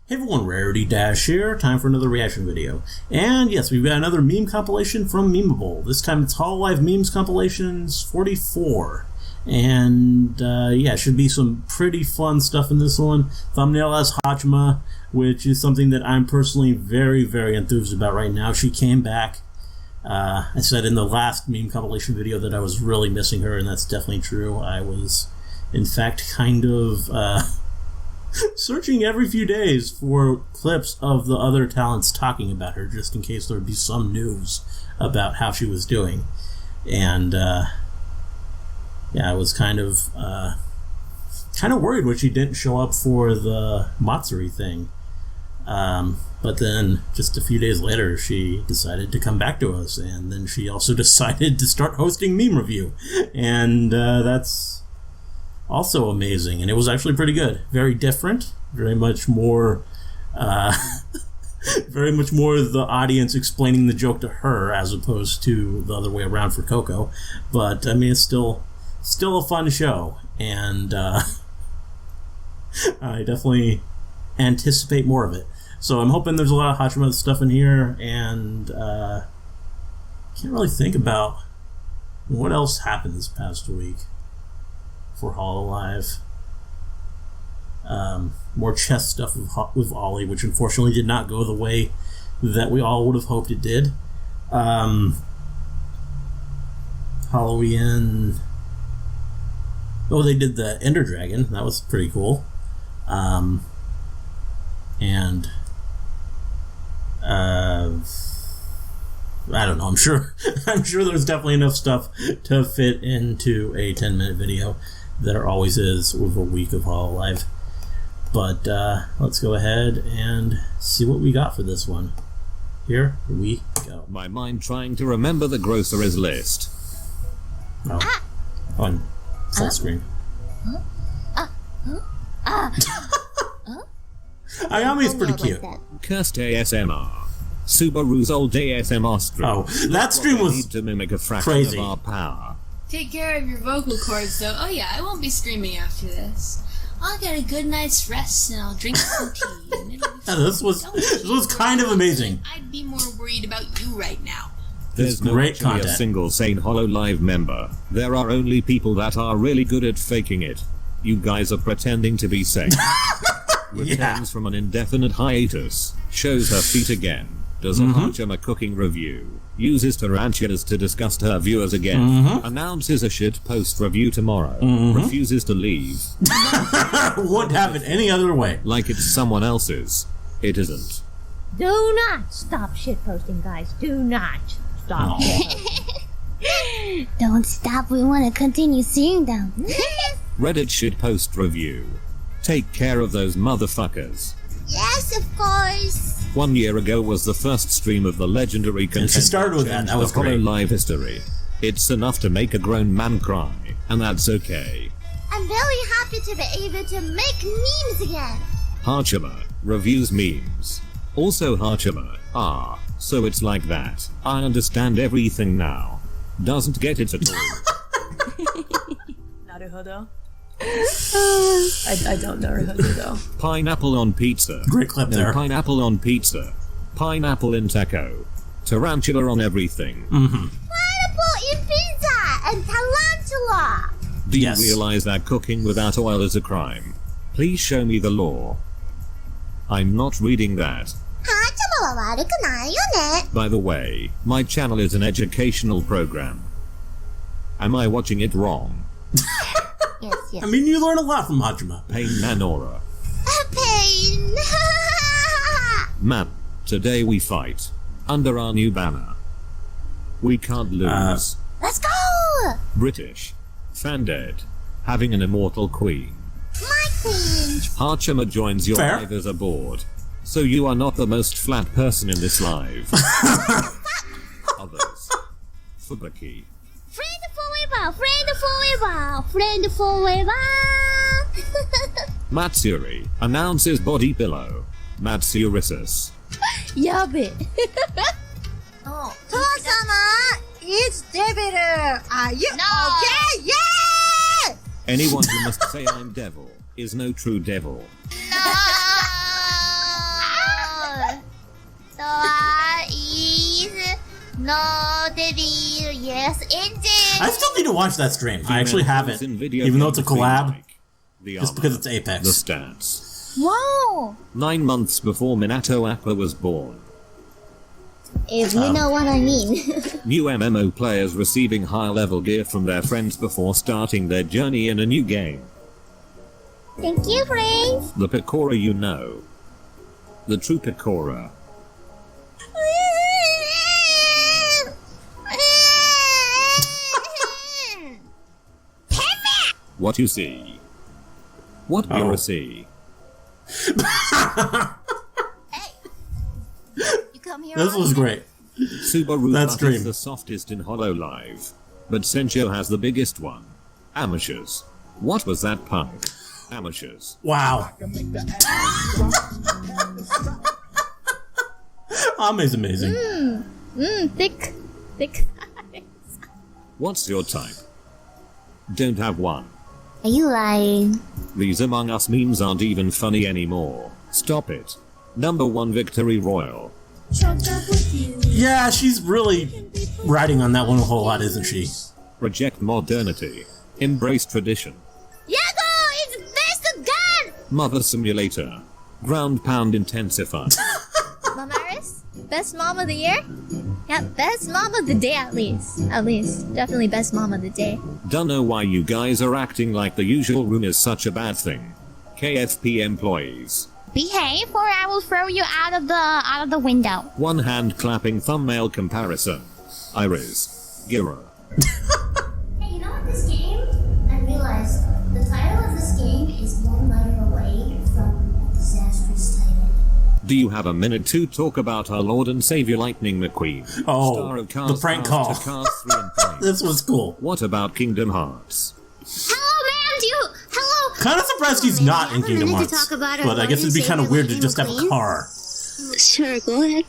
Hey everyone, Rarity Dash here, time for another reaction video. And yes, we've got another meme compilation from Memeable. This time it's Hololive Memes Compilations 44. And yeah, should be some pretty fun stuff in this one. Thumbnail has Hachima, which is something that I'm personally very, very enthused about right now. She came back. I said in the last meme compilation video that I was really missing her, and that's definitely true. I was, in fact, kind of searching every few days for clips of the other talents talking about her, just in case there would be some news about how she was doing. And yeah, I was kind of worried when she didn't show up for the Matsuri thing. But then, just a few days later, she decided to come back to us, and then she also decided to start hosting Meme Review, and that's also amazing, and it was actually pretty good. Very different, very much more the audience explaining the joke to her as opposed to the other way around for Coco. But I mean, it's still a fun show, and I definitely anticipate more of it. So I'm hoping there's a lot of Hachima stuff in here, and can't really think about what else happened this past week for Hololive. More chess stuff with Ollie, which unfortunately did not go the way that we all would have hoped it did. Halloween. Oh, they did the Ender Dragon. That was pretty cool. And I don't know. I'm sure there's definitely enough stuff to fit into a 10-minute video. There always is with a week of Hololive. But let's go ahead and see what we got for this one. Here we go. My mind trying to remember the groceries list. Oh, on full screen. Ayami's pretty cute. Cursed ASMR. Subaru's old ASMR stream. Oh, that stream was to mimic a fraction crazy. Of our power. Take care of your vocal cords, though. Oh yeah, I won't be screaming after this. I'll get a good night's rest and I'll drink some tea. And it'll be fun. This was kind of amazing. I'd be more worried about you right now. There's no great actually content. A single sane Hololive member. There are only people that are really good at faking it. You guys are pretending to be sane. Returns from an indefinite hiatus. Shows her feet again. Does a Hachima cooking review. Uses tarantulas to disgust her viewers again. Announces a shit post review tomorrow. Refuses to leave. Wouldn't have it any other way. Like it's someone else's. It isn't. Do not stop shitposting, guys. Do not stop shitposting. Don't stop, we want to continue seeing them. Reddit shitpost review. Take care of those motherfuckers. Yes, of course. 1 year ago was the first stream of the legendary content. She started with that was great. Hololive history. It's enough to make a grown man cry, and that's okay. I'm very happy to be able to make memes again. Hachima reviews memes. Also Hachima. So it's like that. I understand everything now. Doesn't get it at all. Naruhodo. I don't know Naruhodo though. Pineapple on pizza. Great clip there. Pineapple on pizza. Pineapple in taco. Tarantula on everything. Pineapple in pizza and tarantula. Do you realize that cooking without oil is a crime? Please show me the law. I'm not reading that. By the way, my channel is an educational program. Am I watching it wrong? Yes. I mean, you learn a lot from Hachima. Pain Nanora. Pain. Man, today we fight. Under our new banner. We can't lose. Let's go. British. Fan dead. Having an immortal queen. My queen. Hachima joins your Fair. live as a board. So you are not the most flat person in this live. Others. Fubuki. Friend forever. Matsuri announces body pillow. Matsurisis. Yabe. Oh, Toa-sama, it's Devil. Are you okay? Yeah! Anyone who must say I'm devil is no true devil. No! No, Diddy. Yes, it did. I still need to watch that stream. I actually have it, even though it's a collab, just because it's Apex. The stats. Wow. 9 months before Minato Aqua was born. If you know what I mean. New MMO players receiving high-level gear from their friends before starting their journey in a new game. Thank you, friends. The Picora you know. The true Picora. What you see? What you see? Hey, you come here. This was great. Subaru That's Butt dream. is the softest in Hololive, but Sencho has the biggest one. Amateurs. What was that punk? Amateurs. Wow. Ame's amazing. Thick. What's your type? Don't have one. Are you lying? These Among Us memes aren't even funny anymore. Stop it. Number 1 victory royal. Yeah, she's really riding on that one a whole lot, isn't she? Reject modernity. Embrace tradition. Yago, it's best of God. Mother simulator. Ground pound intensified. Mamaris? Best mom of the year? Yeah, best mom of the day at least. At least. Definitely best mom of the day. Don't know why you guys are acting like the usual room is such a bad thing. KFP employees. Behave, or I will throw you out of the window. One hand clapping thumbnail comparison. Iris. Gira. Hey, you know what this game? I realized the title of this game is one letter away from a disastrous title. Do you have a minute to talk about our Lord and Savior Lightning McQueen? Oh, Star of Cars, the prank call. Cars 2, Cars 3 and Planes. This was cool. What about Kingdom Hearts? Hello, ma'am. Hello. Kind of surprised he's not in Kingdom minute to Hearts. talk about our But I guess it'd be Lord kind of and weird to Savior just have a Lightning car. Sure, go ahead.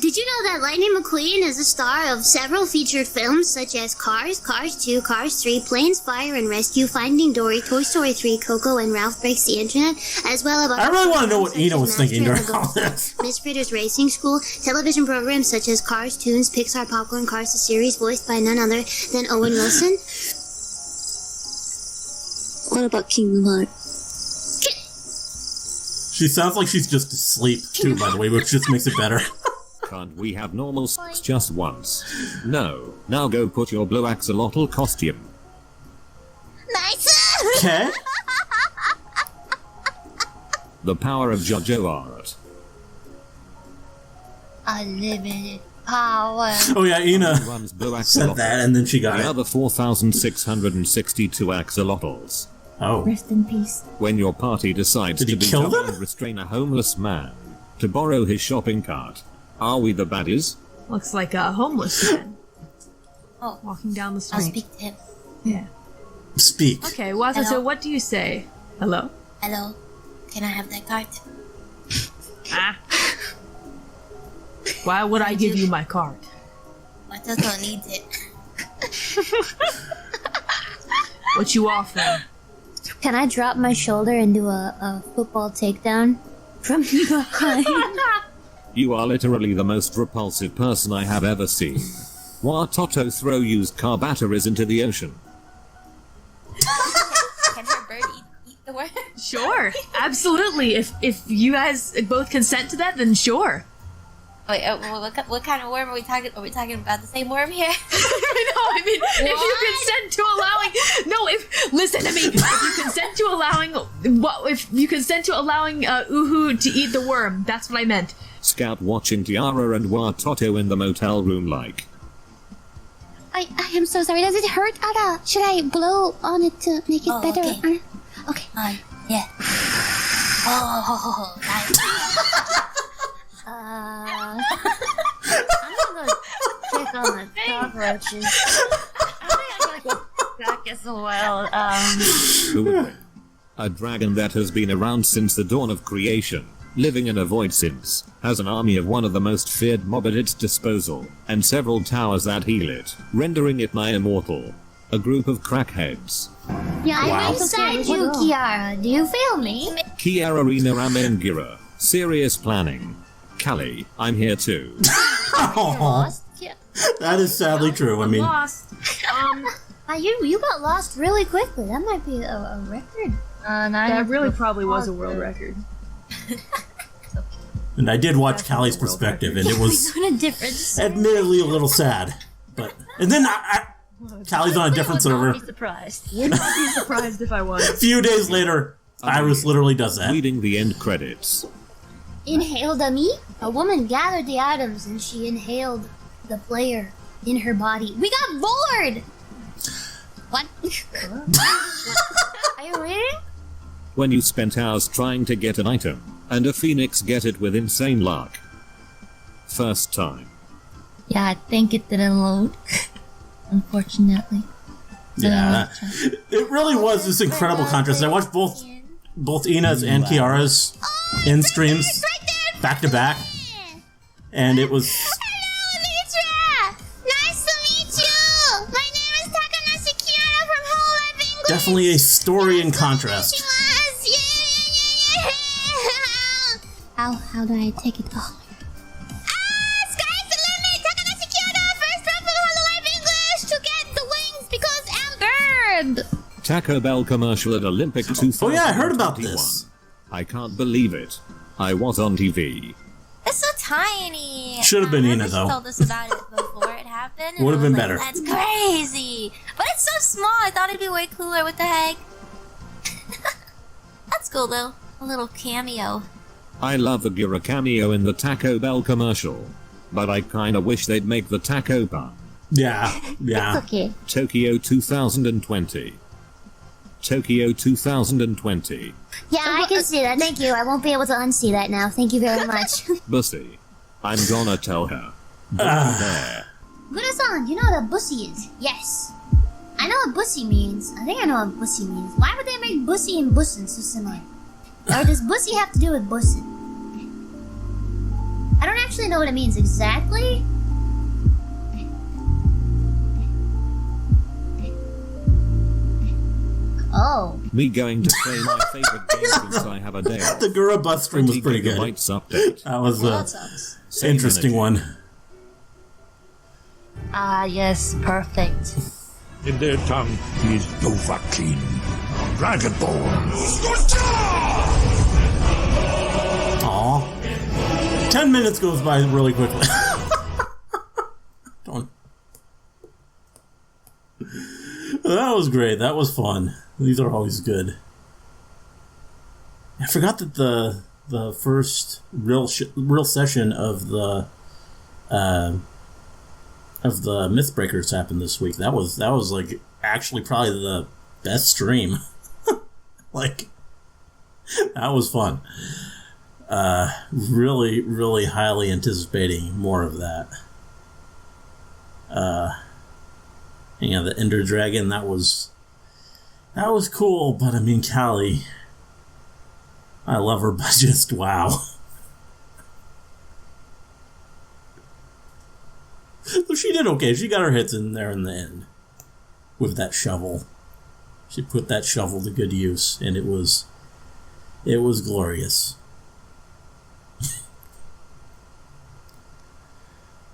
Did you know that Lightning McQueen is the star of several featured films such as Cars, Cars 2, Cars 3, Planes, Fire and Rescue, Finding Dory, Toy Story 3, Coco, and Ralph Breaks the Internet, as well as I really want to know what such Ina as was thinking Master during of all the this. Miss Pritter's Racing School, television programs such as Cars, Toons, Pixar, Popcorn, Cars, the series voiced by none other than Owen Wilson. What about Kingdom Hearts? She sounds like she's just asleep, too, by the way, which just makes it better. Can't we have normal sex just once? No. Now go put your blue axolotl costume. Nice! Okay. The power of JoJo art. Unlimited power. Oh yeah, Ina Runs blue said axolotl. that, and then she got The it. other 4,662 axolotls. Oh. Rest in peace. When your party decides Did he to beat kill up them? and restrain a homeless man to borrow his shopping cart, are we the baddies? Looks like a homeless man. Oh. Walking down the I'll street. speak to him. Yeah. Speak. Okay, Watato, Hello? what do you say? Hello? Hello. Can I have that card? Ah. Why would I give you my card? Watato needs it. What you offering? Can I drop my shoulder and do a football takedown from behind? You are literally the most repulsive person I have ever seen. Watoto throw used car batteries into the ocean. Can her bird eat the worm? Sure, absolutely. If you guys both consent to that, then sure. Wait, what kind of worm are we talking? Are we talking about the same worm here? No, I mean, if you consent to allowing, listen to me. If you consent to allowing Uhu to eat the worm, that's what I meant. Scout watching Tiara and Watoto in the motel room like. I am so sorry. Does it hurt, Ada? Should I blow on it to make it better? Okay. Okay. Yeah. Oh, nice. I'm gonna check on the cockroaches. I think I'm gonna go back as well. Who would win? A dragon that has been around since the dawn of creation, living in a void since, has an army of one of the most feared mob at its disposal, and several towers that heal it, rendering it nigh immortal. A group of crackheads. Yeah, I'm Wow. inside you, Kiara. Do you feel me? Kiara Rina Ramengira. Serious planning. Callie, I'm here too. Oh. Lost, Kiara? That is sadly true. I mean, lost. You got lost really quickly. That might be a record. That really probably was a world record. and I did watch Callie's perspective, and it was admittedly a little sad. But and then Callie's on a different server. Would not be surprised if I was. A few days later, Iris literally does that. Reading the end credits. Inhaled a meat? A woman gathered the items and she inhaled the player in her body. We got bored! What? Are you reading? When you spent hours trying to get an item, and a phoenix get it with insane luck. First time. Yeah, I think it didn't load. Unfortunately. Yeah, it really was this incredible contrast. I watched both Ina's and Kiara's in streams back to back, and it was. Hello, Mitra! Nice to meet you! My name is Takanashi Kiara from Hololive English. Definitely a story in contrast. How do I take it off? Sky's the limit! Takanashi Kiara, first run for Hololive English to get the wings because I'm bird! Taco Bell commercial at Olympic 2021. Oh yeah, I heard about this. I can't believe it. I was on TV. It's so tiny. Should have been Ina though. Told us about it before it happened. Would have been better. That's crazy. But it's so small. I thought it'd be way cooler. What the heck? That's cool though. A little cameo. I love a Gira cameo in the Taco Bell commercial, but I kinda wish they'd make the taco bar. Yeah. Okay. Tokyo 2020. Tokyo 2020. Yeah, I can see that. Thank you. I won't be able to unsee that now. Thank you very much. Bussy. I'm gonna tell her. There. Gura-san, you know what a bussy is? Yes. I know what bussy means. I think I know what bussy means. Why would they make bussy and bussin so similar? Or does bussy have to do with bussin? I don't actually know what it means exactly. Oh. Me going to play my favorite game since I have a day off. The Gura bus stream was pretty good. Update. That was That a sucks. interesting one. Ah, yes, perfect. In their tongue, he is Dovahkiin, Dragonborn. Aw. 10 minutes goes by really quickly. Don't. That was great. That was fun. These are always good. I forgot that the first real session of the Mythbreakers happened this week. That was like actually probably the best stream. Like that was fun. Really, really highly anticipating more of that. Yeah, the Ender Dragon, that was cool, but I mean, Callie, I love her, but just wow. But she did okay. She got her hits in there in the end with that shovel. She put that shovel to good use, and it was glorious.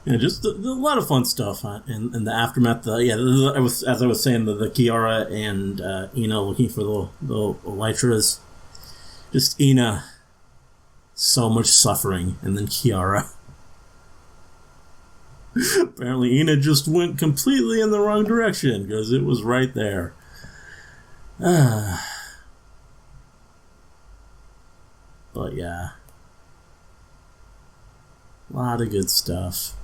Yeah, just a lot of fun stuff in the aftermath. As I was saying, the Kiara and Ina looking for the Elytras. Just Ina, so much suffering, and then Kiara. Apparently, Ina just went completely in the wrong direction because it was right there. But yeah, a lot of good stuff.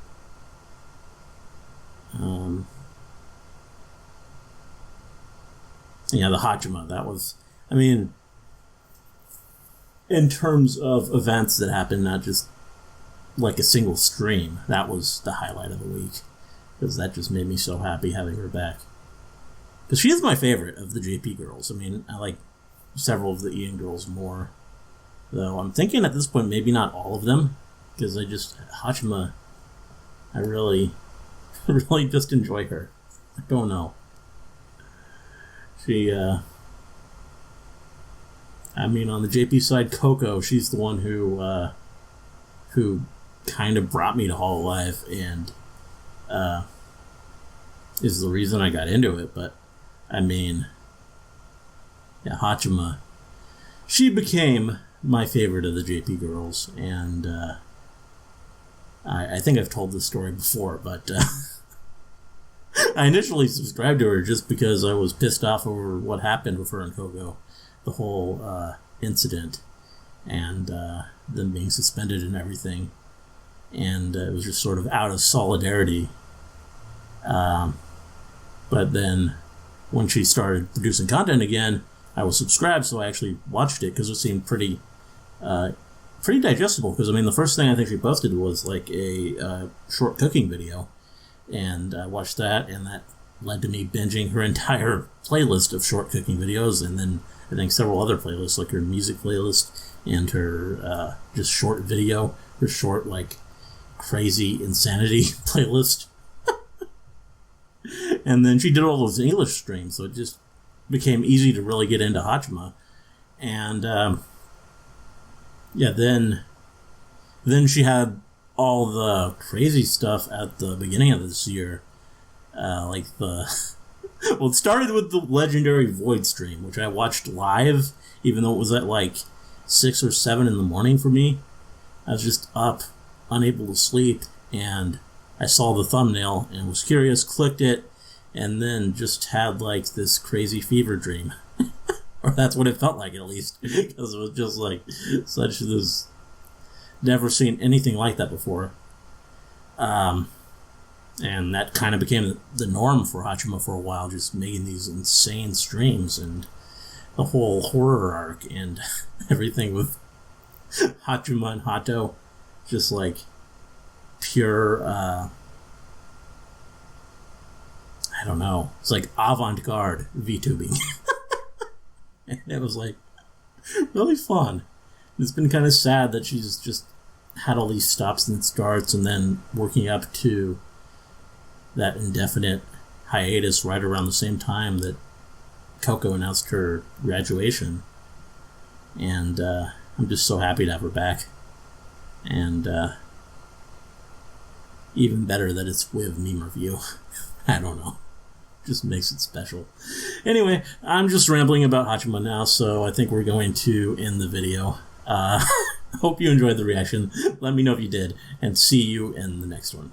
Yeah, the Hachima, that was, I mean, in terms of events that happened, not just like a single stream, that was the highlight of the week. Because that just made me so happy having her back. Because she is my favorite of the JP girls. I mean, I like several of the Ian girls more. Though I'm thinking at this point, maybe not all of them. Because Hachima, I really just enjoy her. I don't know. She, I mean, on the JP side, Coco, she's the one who kind of brought me to Hololive, and is the reason I got into it. But, I mean, yeah, Hachima, she became my favorite of the JP girls, and I think I've told this story before, but I initially subscribed to her just because I was pissed off over what happened with her and Coco, the whole incident, and them being suspended and everything, and it was just sort of out of solidarity. But then when she started producing content again, I was subscribed, so I actually watched it because it seemed pretty digestible. Because I mean, the first thing I think she posted was like a short cooking video, and I watched that, and that led to me binging her entire playlist of short cooking videos, and then I think several other playlists, like her music playlist and her just short video, her short like crazy insanity playlist. And then she did all those English streams, so it just became easy to really get into Hachima. And yeah, then she had all the crazy stuff at the beginning of this year, like the well, it started with the legendary Void stream, which I watched live, even though it was at like 6 or 7 in the morning for me. I was just up, unable to sleep, and I saw the thumbnail and was curious, clicked it, and then just had like this crazy fever dream. Or that's what it felt like, at least, because it was just like such this, never seen anything like that before. And that kind of became the norm for Hachima for a while, just making these insane streams, and the whole horror arc and everything with Hachima and Hato, just like pure, I don't know, it's like avant-garde VTubing. And it was like really fun. It's been kind of sad that she's just had all these stops and starts, and then working up to that indefinite hiatus right around the same time that Coco announced her graduation. And I'm just so happy to have her back. And even better that it's with Meme Review. I don't know. Just makes it special. Anyway, I'm just rambling about Hachima now, so I think we're going to end the video. Hope you enjoyed the reaction. Let me know if you did, and see you in the next one.